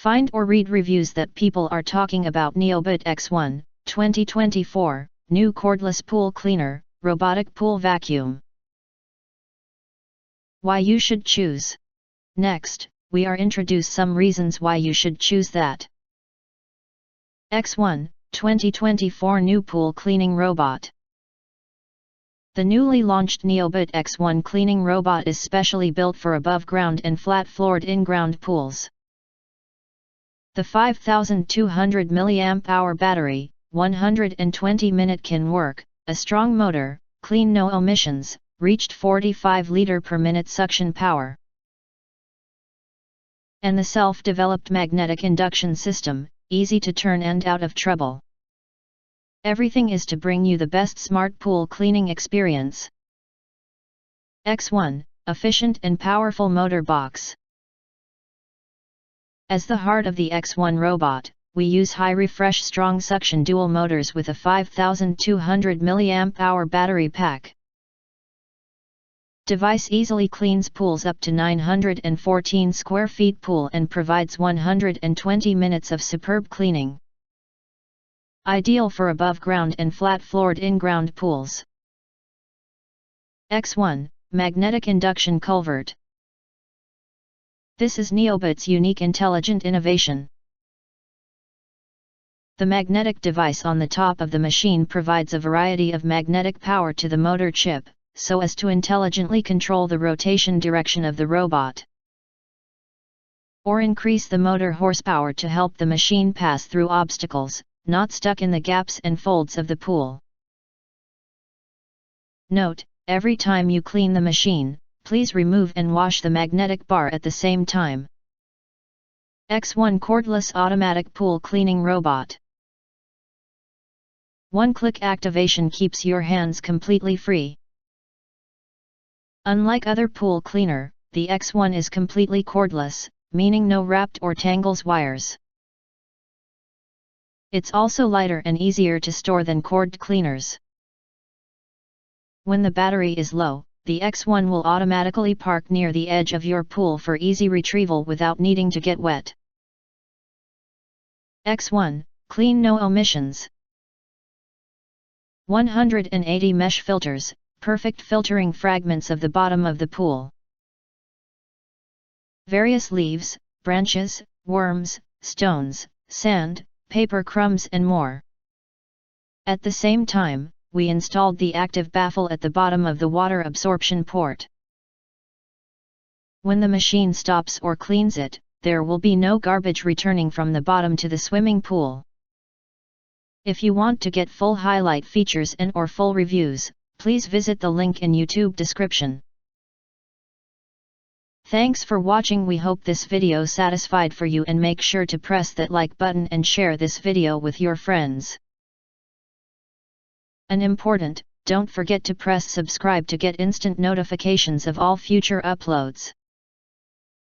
Find or read reviews that people are talking about Neobot X1, 2024, new cordless pool cleaner, robotic pool vacuum. Why you should choose. Next, we are introduce some reasons why you should choose that. X1, 2024 new pool cleaning robot. The newly launched Neobot X1 cleaning robot is specially built for above-ground and flat-floored in-ground pools. The 5200 mAh battery, 120-minute can work, a strong motor, clean no emissions, reached 45 liter per minute suction power. And the self-developed magnetic induction system, easy to turn and out of trouble. Everything is to bring you the best smart pool cleaning experience. X1, efficient and powerful motor box. As the heart of the X1 robot, we use high refresh strong suction dual motors with a 5200 mAh battery pack. Device easily cleans pools up to 914 square feet pool and provides 120 minutes of superb cleaning. Ideal for above-ground and flat-floored in-ground pools. X1, magnetic induction culvert. This is Neobot's unique intelligent innovation. The magnetic device on the top of the machine provides a variety of magnetic power to the motor chip, so as to intelligently control the rotation direction of the robot, or increase the motor horsepower to help the machine pass through obstacles, not stuck in the gaps and folds of the pool. Note, every time you clean the machine, please remove and wash the magnetic bar at the same time. X1 cordless automatic pool cleaning robot. One-click activation keeps your hands completely free. Unlike other pool cleaner, the X1 is completely cordless, meaning no wrapped or tangles wires. It's also lighter and easier to store than cord cleaners. When the battery is low, the X1 will automatically park near the edge of your pool for easy retrieval without needing to get wet. X1, clean no emissions. 180 mesh filters, perfect filtering fragments of the bottom of the pool. Various leaves, branches, worms, stones, sand, paper crumbs and more. At the same time, we installed the active baffle at the bottom of the water absorption port. When the machine stops or cleans it, there will be no garbage returning from the bottom to the swimming pool. If you want to get full highlight features and or full reviews, please visit the link in YouTube description. Thanks for watching. We hope this video satisfied for you and make sure to press that like button and share this video with your friends. And important, don't forget to press subscribe to get instant notifications of all future uploads.